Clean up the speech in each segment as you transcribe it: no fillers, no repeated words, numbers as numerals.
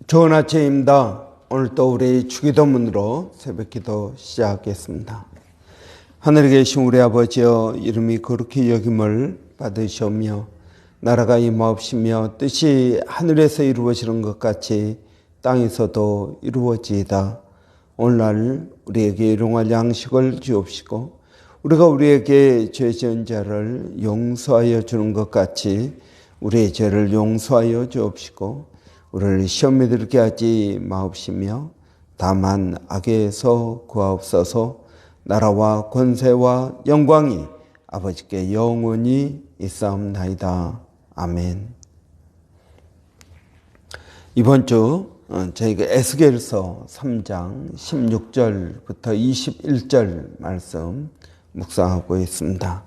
좋은 아침입니다. 오늘 또 우리 주기도문으로 새벽기도 시작하겠습니다. 하늘에 계신 우리 아버지여, 이름이 거룩히 여김을 받으시오며 나라가 임하옵시며 뜻이 하늘에서 이루어지는 것 같이 땅에서도 이루어지이다. 오늘날 우리에게 일용할 양식을 주옵시고 우리가 우리에게 죄 지은 자를 용서하여 주는 것 같이 우리의 죄를 용서하여 주옵시고 우리를 시험에 들게 하지 마옵시며 다만 악에서 구하옵소서. 나라와 권세와 영광이 아버지께 영원히 있사옵나이다. 아멘. 이번 주 저희가 에스겔서 3장 16절부터 21절 말씀 묵상하고 있습니다.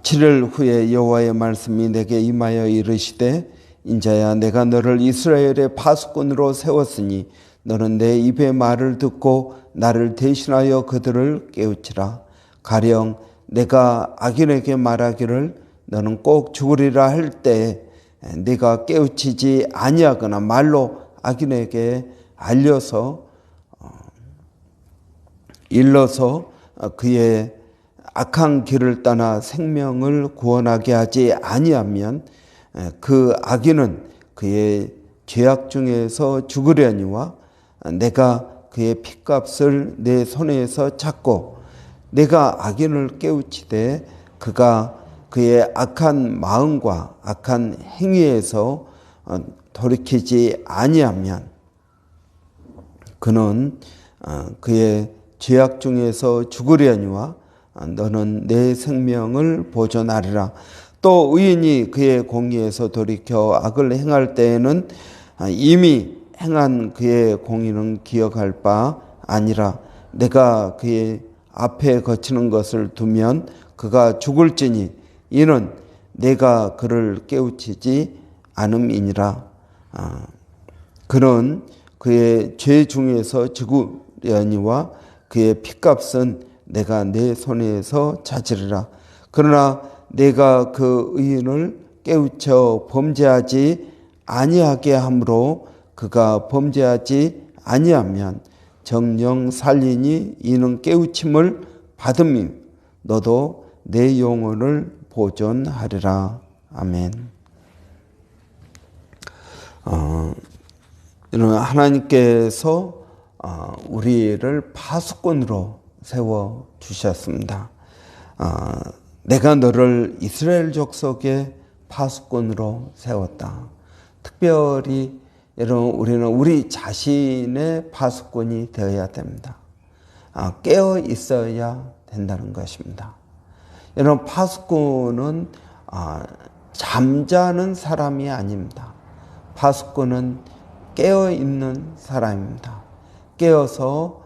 7일 후에 여호와의 말씀이 내게 임하여 이르시되 인자야, 내가 너를 이스라엘의 파수꾼으로 세웠으니 너는 내 입의 말을 듣고 나를 대신하여 그들을 깨우치라. 가령 내가 악인에게 말하기를 너는 꼭 죽으리라 할 때 네가 깨우치지 아니하거나 말로 악인에게 일러서 그의 악한 길을 떠나 생명을 구원하게 하지 아니하면 그 악인은 그의 죄악 중에서 죽으려니와 내가 그의 핏값을 내 손에서 찾고 내가 악인을 깨우치되 그가 그의 악한 마음과 악한 행위에서 돌이키지 아니하면 그는 그의 죄악 중에서 죽으려니와 너는 내 생명을 보존하리라. 또 의인이 그의 공의에서 돌이켜 악을 행할 때에는 이미 행한 그의 공의는 기억할 바 아니라 내가 그의 앞에 거치는 것을 두면 그가 죽을지니 이는 내가 그를 깨우치지 않음이니라. 그는 그의 죄 중에서 죽으려니와 그의 핏값은 내가 내 손에서 찾으리라. 그러나 내가 그 의인을 깨우쳐 범죄하지 아니하게 함으로 그가 범죄하지 아니하면 정령 살리니 이는 깨우침을 받음이 너도 내 영혼을 보존하리라. 아멘. 하나님께서 우리를 파수꾼으로 세워주셨습니다. 내가 너를 이스라엘 족속의 파수꾼으로 세웠다. 특별히 여러분, 우리는 우리 자신의 파수꾼이 되어야 됩니다. 깨어 있어야 된다는 것입니다. 여러분, 파수꾼은 잠자는 사람이 아닙니다. 파수꾼은 깨어 있는 사람입니다. 깨어서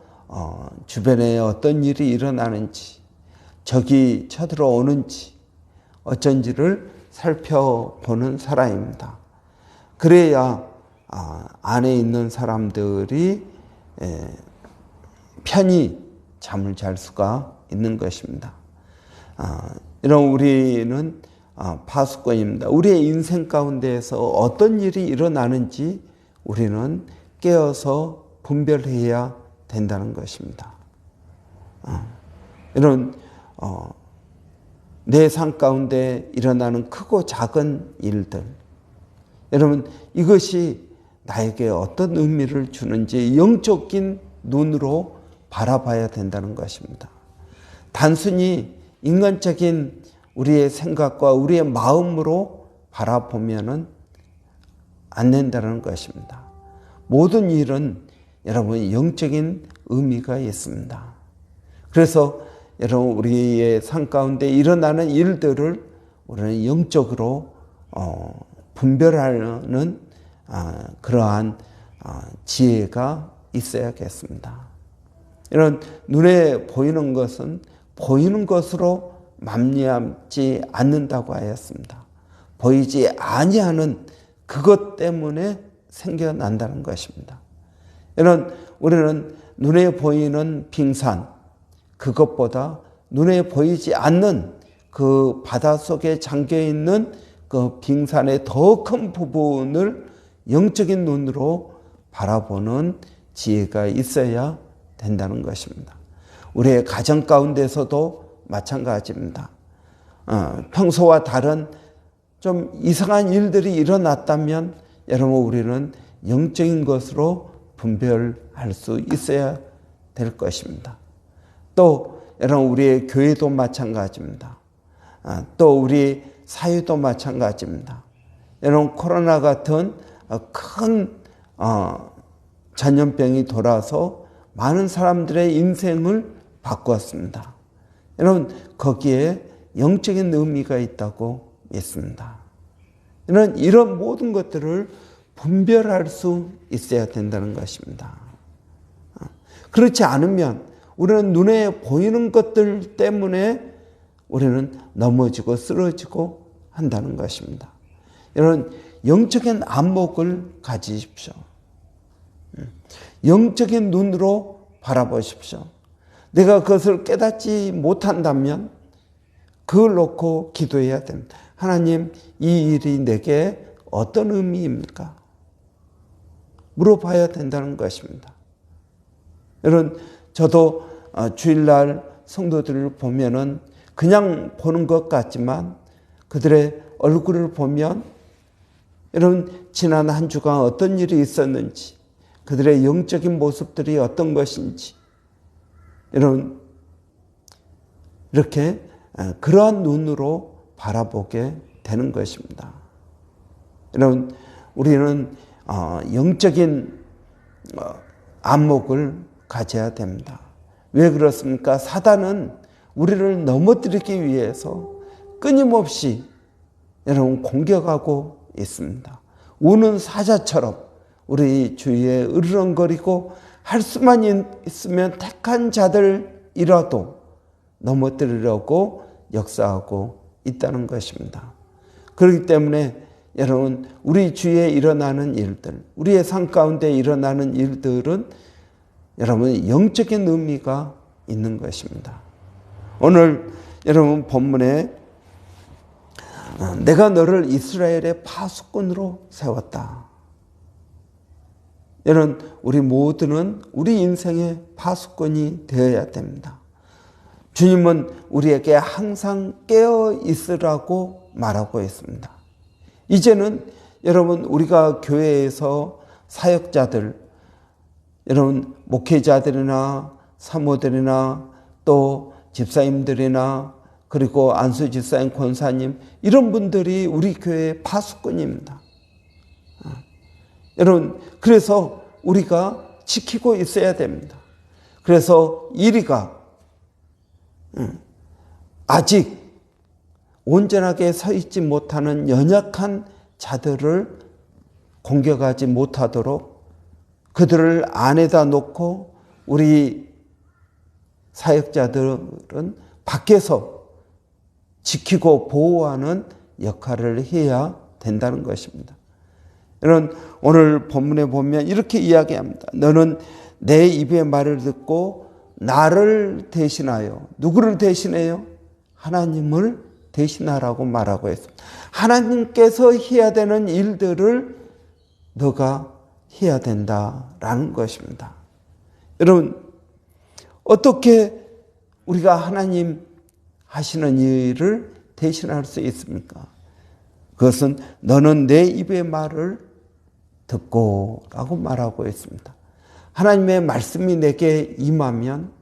주변에 어떤 일이 일어나는지, 적이 쳐들어오는지 어쩐지를 살펴보는 사람입니다. 그래야 안에 있는 사람들이 편히 잠을 잘 수가 있는 것입니다. 이런 우리는 파수꾼입니다. 우리의 인생 가운데에서 어떤 일이 일어나는지 우리는 깨어서 분별해야 된다는 것입니다. 이런 내 삶 가운데 일어나는 크고 작은 일들, 여러분, 이것이 나에게 어떤 의미를 주는지 영적인 눈으로 바라봐야 된다는 것입니다. 단순히 인간적인 우리의 생각과 우리의 마음으로 바라보면은 안 된다는 것입니다. 모든 일은 여러분 영적인 의미가 있습니다. 그래서 여러분, 우리의 삶 가운데 일어나는 일들을 우리는 영적으로 분별하는 그러한 지혜가 있어야겠습니다. 이런 눈에 보이는 것은 보이는 것으로 맘리함지 않는다고 하였습니다. 보이지 아니하는 그것 때문에 생겨난다는 것입니다. 이런 우리는 눈에 보이는 빙산, 그것보다 눈에 보이지 않는 그 바닷속에 잠겨있는 그 빙산의 더 큰 부분을 영적인 눈으로 바라보는 지혜가 있어야 된다는 것입니다. 우리의 가정 가운데서도 마찬가지입니다. 평소와 다른 좀 이상한 일들이 일어났다면 여러분 우리는 영적인 것으로 분별할 수 있어야 될 것입니다. 또 여러분 우리의 교회도 마찬가지입니다. 또 우리 사회도 마찬가지입니다. 여러분 코로나 같은 큰 전염병이 돌아서 많은 사람들의 인생을 바꾸었습니다. 여러분 거기에 영적인 의미가 있다고 믿습니다. 이런 모든 것들을 분별할 수 있어야 된다는 것입니다. 그렇지 않으면 우리는 눈에 보이는 것들 때문에 우리는 넘어지고 쓰러지고 한다는 것입니다. 여러분 영적인 안목을 가지십시오. 영적인 눈으로 바라보십시오. 내가 그것을 깨닫지 못한다면 그걸 놓고 기도해야 됩니다. 하나님, 이 일이 내게 어떤 의미입니까? 물어봐야 된다는 것입니다. 여러분, 저도 주일날 성도들을 보면은 그냥 보는 것 같지만 그들의 얼굴을 보면 여러분, 지난 한 주간 어떤 일이 있었는지, 그들의 영적인 모습들이 어떤 것인지, 여러분, 이렇게 그러한 눈으로 바라보게 되는 것입니다. 여러분, 우리는 영적인 안목을 가져야 됩니다. 왜 그렇습니까? 사단은 우리를 넘어뜨리기 위해서 끊임없이 여러분 공격하고 있습니다. 우는 사자처럼 우리 주위에 으르렁거리고 할 수만 있으면 택한 자들이라도 넘어뜨리려고 역사하고 있다는 것입니다. 그렇기 때문에 여러분 우리 주위에 일어나는 일들, 우리의 삶 가운데 일어나는 일들은 여러분 영적인 의미가 있는 것입니다. 오늘 여러분 본문에 내가 너를 이스라엘의 파수꾼으로 세웠다. 여러분 우리 모두는 우리 인생의 파수꾼이 되어야 됩니다. 주님은 우리에게 항상 깨어 있으라고 말하고 있습니다. 이제는 여러분 우리가 교회에서 사역자들, 여러분 목회자들이나 사모들이나 또 집사님들이나 그리고 안수집사님, 권사님 이런 분들이 우리 교회의 파수꾼입니다. 여러분 그래서 우리가 지키고 있어야 됩니다. 그래서 이리가 아직 온전하게 서 있지 못하는 연약한 자들을 공격하지 못하도록 그들을 안에다 놓고 우리 사역자들은 밖에서 지키고 보호하는 역할을 해야 된다는 것입니다. 여러분 오늘 본문에 보면 이렇게 이야기합니다. 너는 내 입의 말을 듣고 나를 대신하여, 누구를 대신해요? 하나님을 대신하라고 말하고 있습니다. 하나님께서 해야 되는 일들을 너가 해야 된다라는 것입니다. 여러분 어떻게 우리가 하나님 하시는 일을 대신할 수 있습니까? 그것은 너는 내 입의 말을 듣고 라고 말하고 있습니다. 하나님의 말씀이 내게 임하면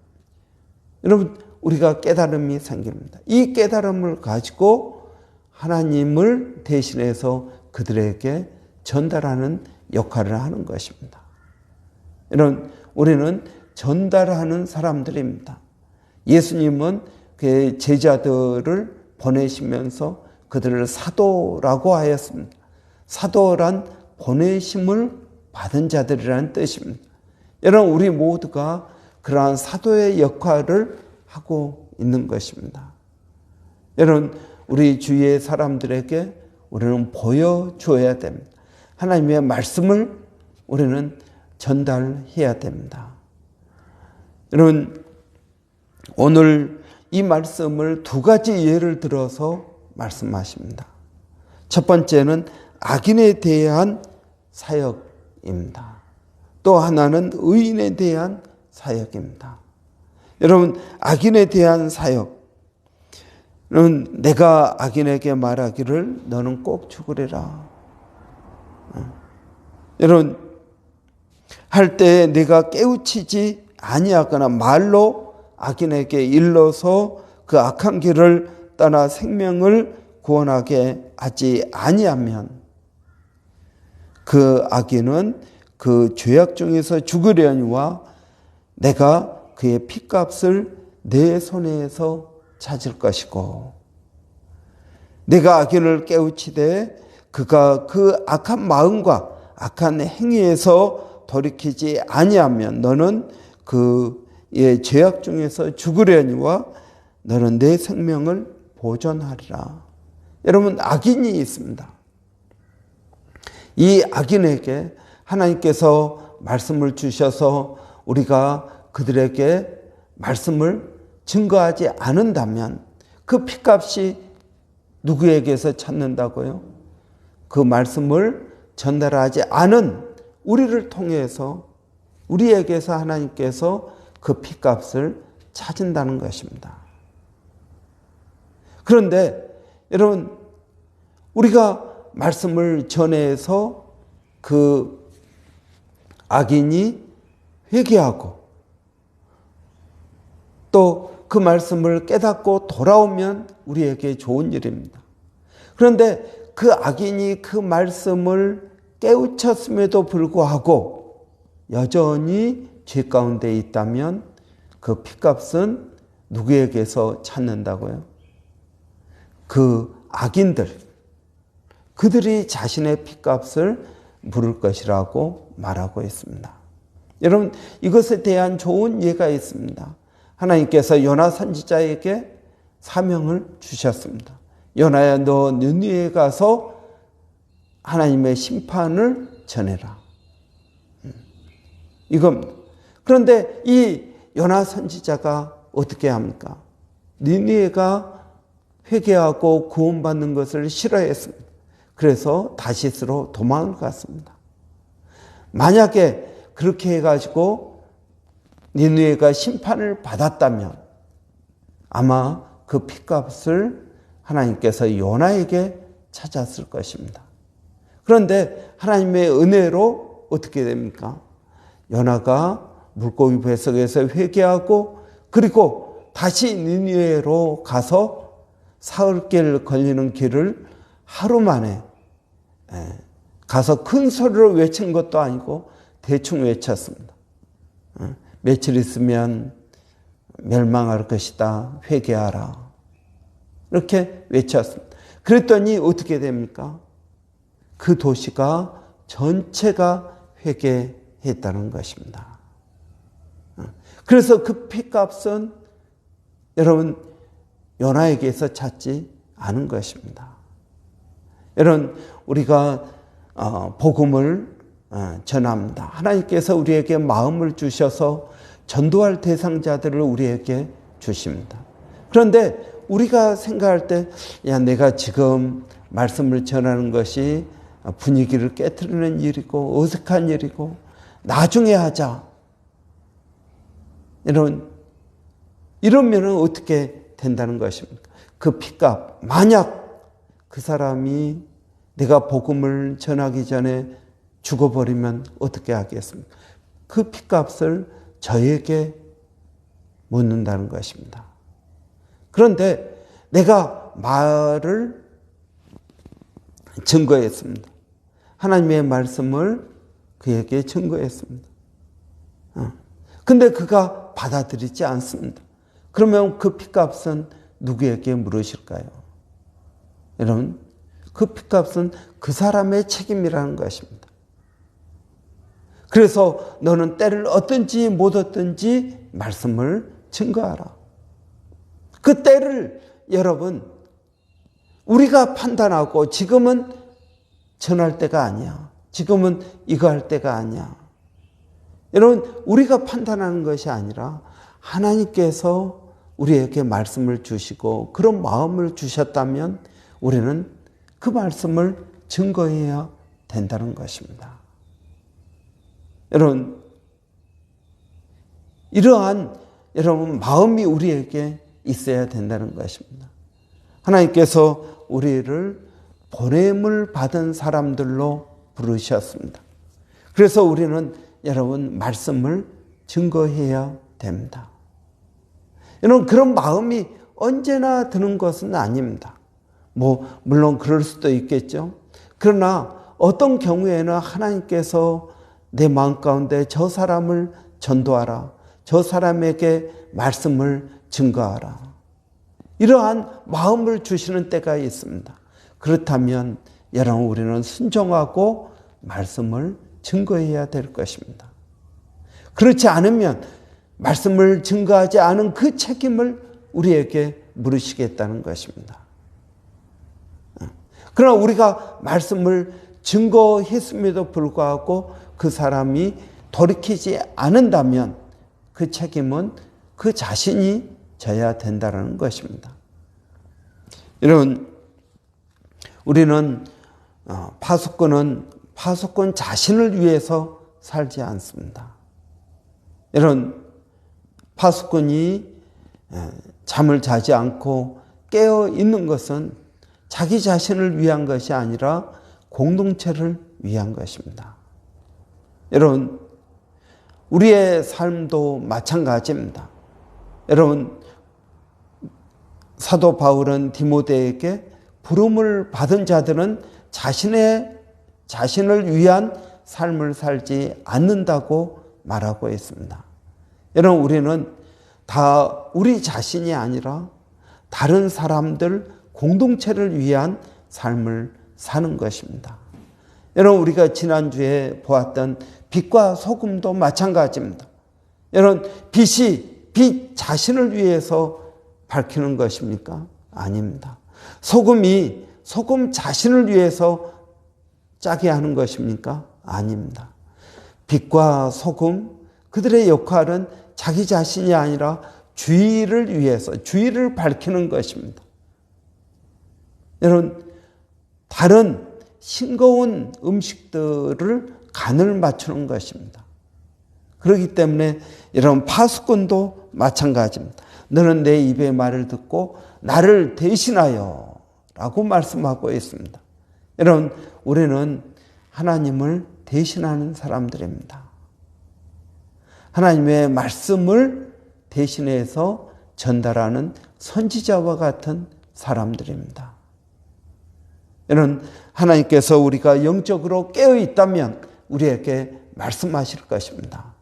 여러분 우리가 깨달음이 생깁니다. 이 깨달음을 가지고 하나님을 대신해서 그들에게 전달하는 역할을 하는 것입니다. 여러분 우리는 전달하는 사람들입니다. 예수님은 그 제자들을 보내시면서 그들을 사도라고 하였습니다. 사도란 보내심을 받은 자들이라는 뜻입니다. 여러분 우리 모두가 그러한 사도의 역할을 하고 있는 것입니다. 여러분 우리 주위의 사람들에게 우리는 보여줘야 됩니다. 하나님의 말씀을 우리는 전달해야 됩니다. 여러분 오늘 이 말씀을 두 가지 예를 들어서 말씀하십니다. 첫 번째는 악인에 대한 사역입니다. 또 하나는 의인에 대한 사역입니다. 여러분, 악인에 대한 사역은 내가 악인에게 말하기를 너는 꼭 죽으리라. 여러분, 할 때 내가 깨우치지 아니하거나 말로 악인에게 일러서 그 악한 길을 떠나 생명을 구원하게 하지 아니하면 그 악인은 그 죄악 중에서 죽으려니와 내가 그의 핏값을 내 손에서 찾을 것이고, 내가 악인을 깨우치되 그가 그 악한 마음과 악한 행위에서 돌이키지 아니하면 너는 그의 죄악 중에서 죽으려니와 너는 내 생명을 보존하리라. 여러분, 악인이 있습니다. 이 악인에게 하나님께서 말씀을 주셔서 우리가 그들에게 말씀을 증거하지 않는다면 그 핏값이 누구에게서 찾는다고요? 그 말씀을 전달하지 않은 우리를 통해서 우리에게서 하나님께서 그 핏값을 찾은다는 것입니다. 그런데 여러분, 우리가 말씀을 전해서 그 악인이 회개하고 또 그 말씀을 깨닫고 돌아오면 우리에게 좋은 일입니다. 그런데 그 악인이 그 말씀을 깨우쳤음에도 불구하고 여전히 죄 가운데 있다면 그 핏값은 누구에게서 찾는다고요? 그 악인들, 그들이 자신의 핏값을 물을 것이라고 말하고 있습니다. 여러분, 이것에 대한 좋은 예가 있습니다. 하나님께서 요나 선지자에게 사명을 주셨습니다. 요나야, 너 느니에 가서 하나님의 심판을 전해라. 이겁니다. 그런데 이 요나 선지자가 어떻게 합니까? 느니에가 회개하고 구원받는 것을 싫어했습니다. 그래서 다시스로 도망을 갔습니다. 만약에 그렇게 해가지고 니느웨가 심판을 받았다면 아마 그 핏값을 하나님께서 요나에게 찾았을 것입니다. 그런데 하나님의 은혜로 어떻게 됩니까? 요나가 물고기 뱃속에서 회개하고 그리고 다시 니느웨로 가서 사흘길 걸리는 길을 하루 만에 가서 큰 소리로 외친 것도 아니고 대충 외쳤습니다. 며칠 있으면 멸망할 것이다. 회개하라. 이렇게 외쳤습니다. 그랬더니 어떻게 됩니까? 그 도시가 전체가 회개했다는 것입니다. 그래서 그 핏값은 여러분 요나에게서 찾지 않은 것입니다. 여러분, 우리가 복음을 전합니다. 하나님께서 우리에게 마음을 주셔서 전도할 대상자들을 우리에게 주십니다. 그런데 우리가 생각할 때, 야, 내가 지금 말씀을 전하는 것이 분위기를 깨트리는 일이고 어색한 일이고 나중에 하자. 이러면 어떻게 된다는 것입니까? 그 핏값, 만약 그 사람이 내가 복음을 전하기 전에 죽어버리면 어떻게 하겠습니까? 그 핏값을 저에게 묻는다는 것입니다. 그런데 내가 말을 증거했습니다. 하나님의 말씀을 그에게 증거했습니다. 근데 그가 받아들이지 않습니다. 그러면 그 핏값은 누구에게 물으실까요? 여러분, 그 핏값은 그 사람의 책임이라는 것입니다. 그래서 너는 때를 얻든지 못 얻든지 말씀을 증거하라. 그 때를 여러분 우리가 판단하고 지금은 전할 때가 아니야. 지금은 이거 할 때가 아니야. 여러분, 우리가 판단하는 것이 아니라 하나님께서 우리에게 말씀을 주시고 그런 마음을 주셨다면 우리는 그 말씀을 증거해야 된다는 것입니다. 여러분, 이러한 마음이 우리에게 있어야 된다는 것입니다. 하나님께서 우리를 보냄을 받은 사람들로 부르셨습니다. 그래서 우리는 여러분 말씀을 증거해야 됩니다. 여러분, 그런 마음이 언제나 드는 것은 아닙니다. 물론 그럴 수도 있겠죠. 그러나 어떤 경우에는 하나님께서 내 마음 가운데 저 사람을 전도하라, 저 사람에게 말씀을 증거하라, 이러한 마음을 주시는 때가 있습니다. 그렇다면 여러분, 우리는 순종하고 말씀을 증거해야 될 것입니다. 그렇지 않으면 말씀을 증거하지 않은 그 책임을 우리에게 물으시겠다는 것입니다. 그러나 우리가 말씀을 증거했음에도 불구하고 그 사람이 돌이키지 않는다면 그 책임은 그 자신이 져야 된다는 것입니다. 여러분, 우리는 파수꾼 자신을 위해서 살지 않습니다. 여러분, 파수꾼이 잠을 자지 않고 깨어 있는 것은 자기 자신을 위한 것이 아니라 공동체를 위한 것입니다. 여러분, 우리의 삶도 마찬가지입니다. 여러분, 사도 바울은 디모데에게 부름을 받은 자들은 자신을 위한 삶을 살지 않는다고 말하고 있습니다. 여러분, 우리는 다 우리 자신이 아니라 다른 사람들, 공동체를 위한 삶을 사는 것입니다. 여러분, 우리가 지난주에 보았던 빛과 소금도 마찬가지입니다. 여러분, 빛 자신을 위해서 밝히는 것입니까? 아닙니다. 소금 자신을 위해서 짜게 하는 것입니까? 아닙니다. 빛과 소금, 그들의 역할은 자기 자신이 아니라 주의를 위해서, 주의를 밝히는 것입니다. 여러분, 다른 싱거운 음식들을 간을 맞추는 것입니다. 그렇기 때문에 여러분, 파수꾼도 마찬가지입니다. 너는 내 입의 말을 듣고 나를 대신하여 라고 말씀하고 있습니다. 여러분, 우리는 하나님을 대신하는 사람들입니다. 하나님의 말씀을 대신해서 전달하는 선지자와 같은 사람들입니다. 여러분, 하나님께서 우리가 영적으로 깨어 있다면 우리에게 말씀하실 것입니다.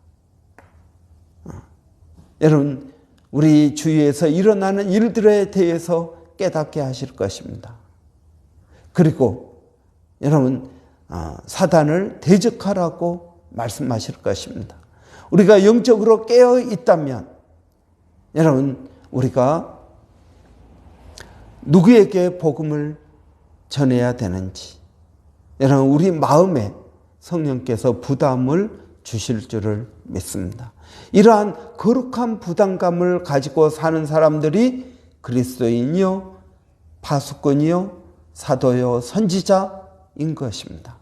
여러분, 우리 주위에서 일어나는 일들에 대해서 깨닫게 하실 것입니다. 그리고 여러분, 사단을 대적하라고 말씀하실 것입니다. 우리가 영적으로 깨어 있다면 여러분, 우리가 누구에게 복음을 전해야 되는지, 여러분, 우리 마음에 성령께서 부담을 주실 줄을 믿습니다. 이러한 거룩한 부담감을 가지고 사는 사람들이 그리스도인이요, 파수꾼이요, 사도요, 선지자인 것입니다.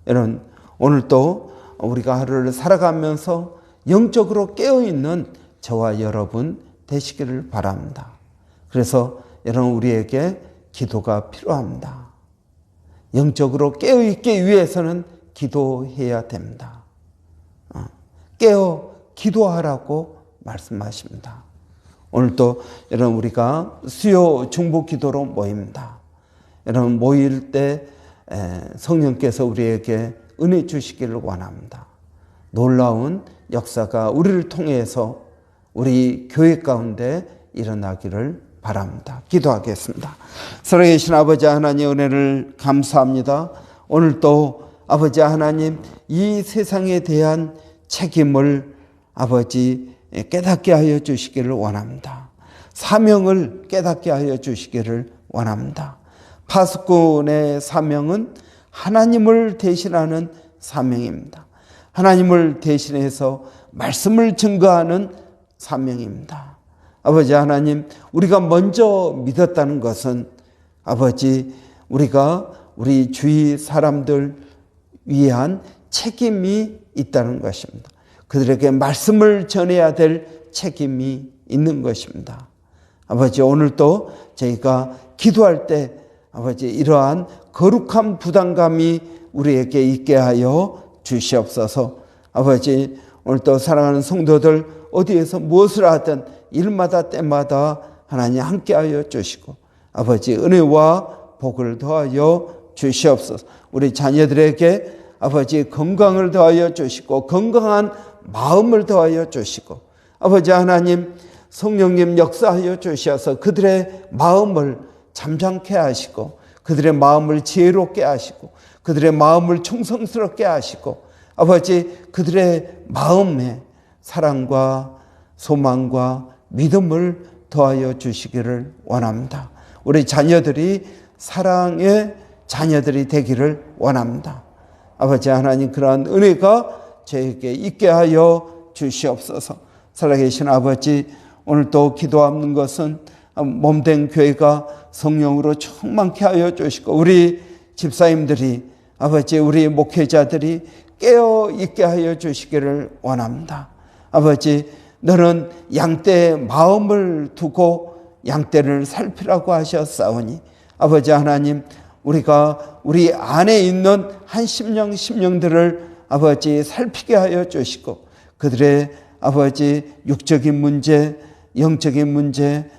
여러분, 오늘도 우리가 하루를 살아가면서 영적으로 깨어있는 저와 여러분 되시기를 바랍니다. 그래서 여러분, 우리에게 기도가 필요합니다. 영적으로 깨어있기 위해서는 기도해야 됩니다. 깨어 기도하라고 말씀하십니다. 오늘도 여러분, 우리가 수요 중보 기도로 모입니다. 여러분, 모일 때 성령께서 우리에게 은혜 주시기를 원합니다. 놀라운 역사가 우리를 통해서 우리 교회 가운데 일어나기를 바랍니다. 기도하겠습니다. 살아계신 아버지 하나님, 은혜를 감사합니다. 오늘도 아버지 하나님, 이 세상에 대한 책임을 아버지 깨닫게 하여 주시기를 원합니다. 사명을 깨닫게 하여 주시기를 원합니다. 파수꾼의 사명은 하나님을 대신하는 사명입니다. 하나님을 대신해서 말씀을 증거하는 사명입니다. 아버지 하나님, 우리가 먼저 믿었다는 것은 아버지, 우리가 우리 주위 사람들 위한 책임이 있다는 것입니다. 그들에게 말씀을 전해야 될 책임이 있는 것입니다. 아버지, 오늘도 저희가 기도할 때 아버지 이러한 거룩한 부담감이 우리에게 있게 하여 주시옵소서. 아버지, 오늘도 사랑하는 성도들 어디에서 무엇을 하든 일마다 때마다 하나님 함께하여 주시고 아버지 은혜와 복을 더하여 주시옵소서. 우리 자녀들에게 아버지 건강을 더하여 주시고 건강한 마음을 더하여 주시고 아버지 하나님 성령님 역사하여 주셔서 그들의 마음을 잠잠케 하시고 그들의 마음을 지혜롭게 하시고 그들의 마음을 충성스럽게 하시고 아버지 그들의 마음에 사랑과 소망과 믿음을 더하여 주시기를 원합니다. 우리 자녀들이 사랑의 자녀들이 되기를 원합니다. 아버지 하나님 그러한 은혜가 저에게 있게 하여 주시옵소서. 살아계신 아버지, 오늘도 기도하는 것은 몸된 교회가 성령으로 충만케 하여 주시고 우리 집사님들이 아버지 우리 목회자들이 깨어 있게 하여 주시기를 원합니다. 아버지, 너는 양떼의 마음을 두고 양떼를 살피라고 하셨사오니 아버지 하나님 우리가 우리 안에 있는 한 심령들을 아버지 살피게 하여 주시고 그들의 아버지 육적인 문제, 영적인 문제,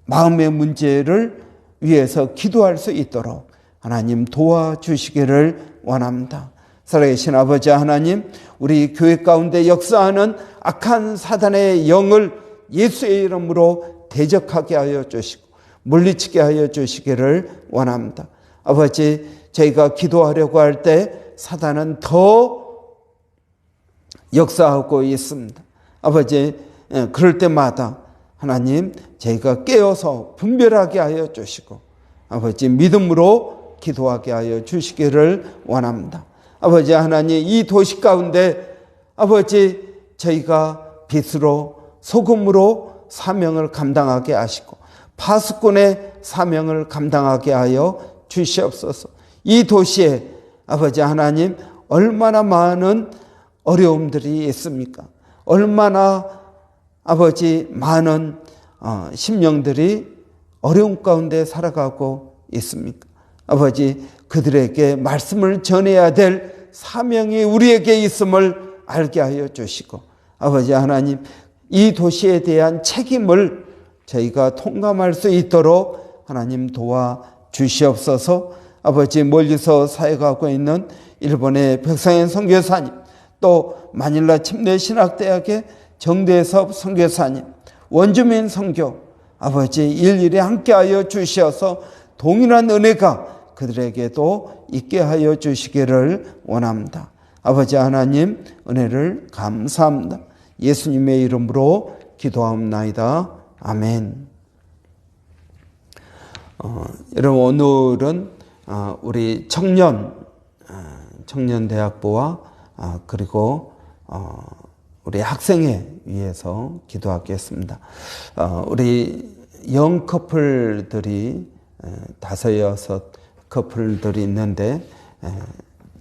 마음의 문제를 위해서 기도할 수 있도록 하나님 도와주시기를 원합니다. 살아계신 아버지 하나님, 우리 교회 가운데 역사하는 악한 사단의 영을 예수의 이름으로 대적하게 하여 주시고 물리치게 하여 주시기를 원합니다. 아버지, 저희가 기도하려고 할 때 사단은 더 역사하고 있습니다. 아버지, 그럴 때마다 하나님 저희가 깨어서 분별하게 하여 주시고 아버지 믿음으로 기도하게 하여 주시기를 원합니다. 아버지 하나님, 이 도시 가운데 아버지 저희가 빛으로 소금으로 사명을 감당하게 하시고 파수꾼의 사명을 감당하게 하여 주시옵소서. 이 도시에 아버지 하나님 얼마나 많은 어려움들이 있습니까? 얼마나 아버지 많은 심령들이 어려움 가운데 살아가고 있습니까? 아버지, 그들에게 말씀을 전해야 될 사명이 우리에게 있음을 알게 하여 주시고 아버지 하나님, 이 도시에 대한 책임을 저희가 통감할 수 있도록 하나님 도와주시옵소서. 아버지, 멀리서 사역하고 있는 일본의 백상현 선교사님, 또 마닐라 침례신학대학의 정대섭 선교사님, 원주민 선교 아버지 일일이 함께하여 주셔서 동일한 은혜가 그들에게도 있게 하여 주시기를 원합니다. 아버지 하나님, 은혜를 감사합니다. 예수님의 이름으로 기도하옵나이다. 아멘. 여러분, 오늘은 우리 청년대학부와 그리고 우리 학생회 위해서 기도하겠습니다. 우리 영 커플들이 5, 6 커플들이 있는데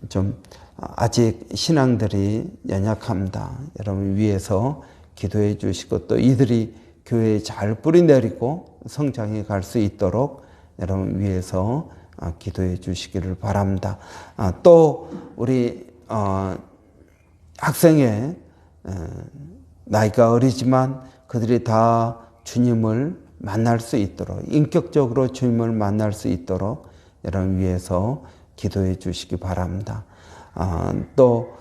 좀 아직 신앙들이 연약합니다. 여러분 위해서 기도해 주시고 또 이들이 교회에 잘 뿌리내리고 성장해 갈 수 있도록 여러분 위해서 기도해 주시기를 바랍니다. 또 우리 학생회 나이가 어리지만 그들이 다 주님을 만날 수 있도록 인격적으로 주님을 만날 수 있도록 여러분 위해서 기도해 주시기 바랍니다. 또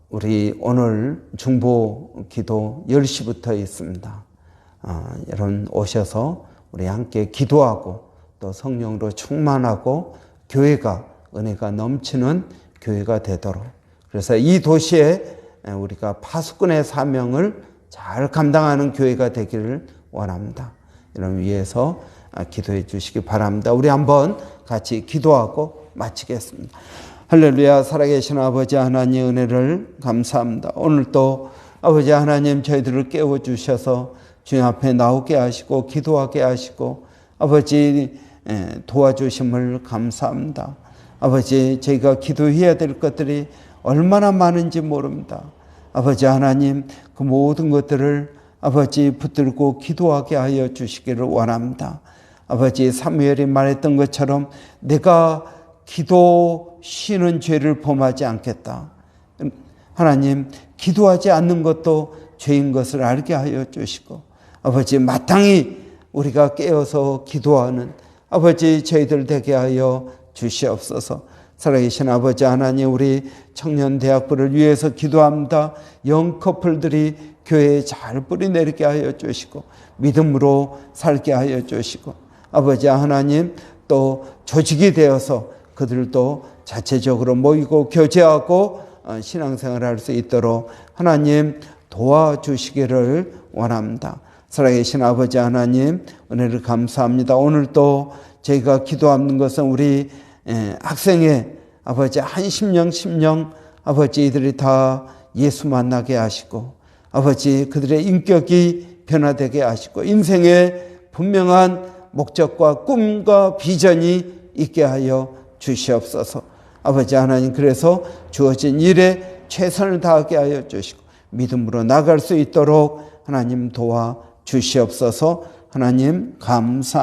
우리 오늘 중보 기도 10시부터 있습니다. 여러분 오셔서 우리 함께 기도하고 또 성령으로 충만하고 교회가 은혜가 넘치는 교회가 되도록, 그래서 이 도시에 우리가 파수꾼의 사명을 잘 감당하는 교회가 되기를 원합니다. 이런 위해서 기도해 주시기 바랍니다. 우리 한번 같이 기도하고 마치겠습니다. 할렐루야. 살아계신 아버지 하나님, 은혜를 감사합니다. 오늘도 아버지 하나님 저희들을 깨워주셔서 주님 앞에 나오게 하시고 기도하게 하시고 아버지 도와주심을 감사합니다. 아버지, 저희가 기도해야 될 것들이 얼마나 많은지 모릅니다. 아버지 하나님, 그 모든 것들을 아버지 붙들고 기도하게 하여 주시기를 원합니다. 아버지 사무엘이 말했던 것처럼 내가 기도 쉬는 죄를 범하지 않겠다. 하나님, 기도하지 않는 것도 죄인 것을 알게 하여 주시고, 아버지 마땅히 우리가 깨어서 기도하는 아버지 저희들 되게 하여 주시옵소서. 살아계신 아버지 하나님, 우리 청년대학부를 위해서 기도합니다. 영커플들이 교회에 잘 뿌리내리게 하여 주시고 믿음으로 살게 하여 주시고, 아버지 하나님, 또 조직이 되어서 그들도 자체적으로 모이고 교제하고 신앙생활을 할 수 있도록 하나님 도와주시기를 원합니다. 살아계신 아버지 하나님, 은혜를 감사합니다. 오늘 또 저희가 기도하는 것은 우리 학생의 아버지 한 심령 아버지 이들이 다 예수 만나게 하시고, 아버지 그들의 인격이 변화되게 하시고 인생의 분명한 목적과 꿈과 비전이 있게 하여 주시옵소서. 아버지 하나님, 그래서 주어진 일에 최선을 다하게 하여 주시고 믿음으로 나갈 수 있도록 하나님 도와 주시옵소서. 하나님 감사합니다.